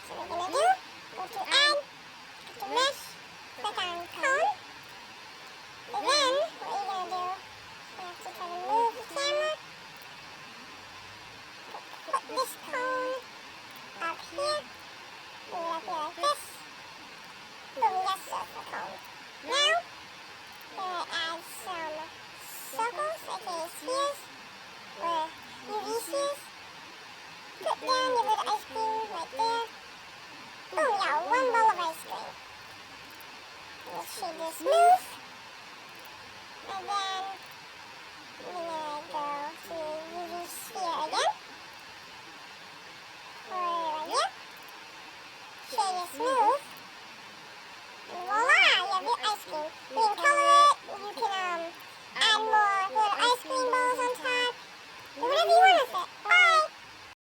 So we're gonna do, go to add, go to mesh, click on cone, and then what you're gonna do, you have to try to move the camera, put this cone up here, move it up here like this, boom, that's just a cone. Now, we're gonna add some circles, aka spheres, or UV spheres. Put down your little ice cream right there. Boom, we got one ball of ice cream. Let's shade this smooth. And then we're gonna go to UV sphere again. Put it right here. Shade it smooth. And voila, you have your ice cream.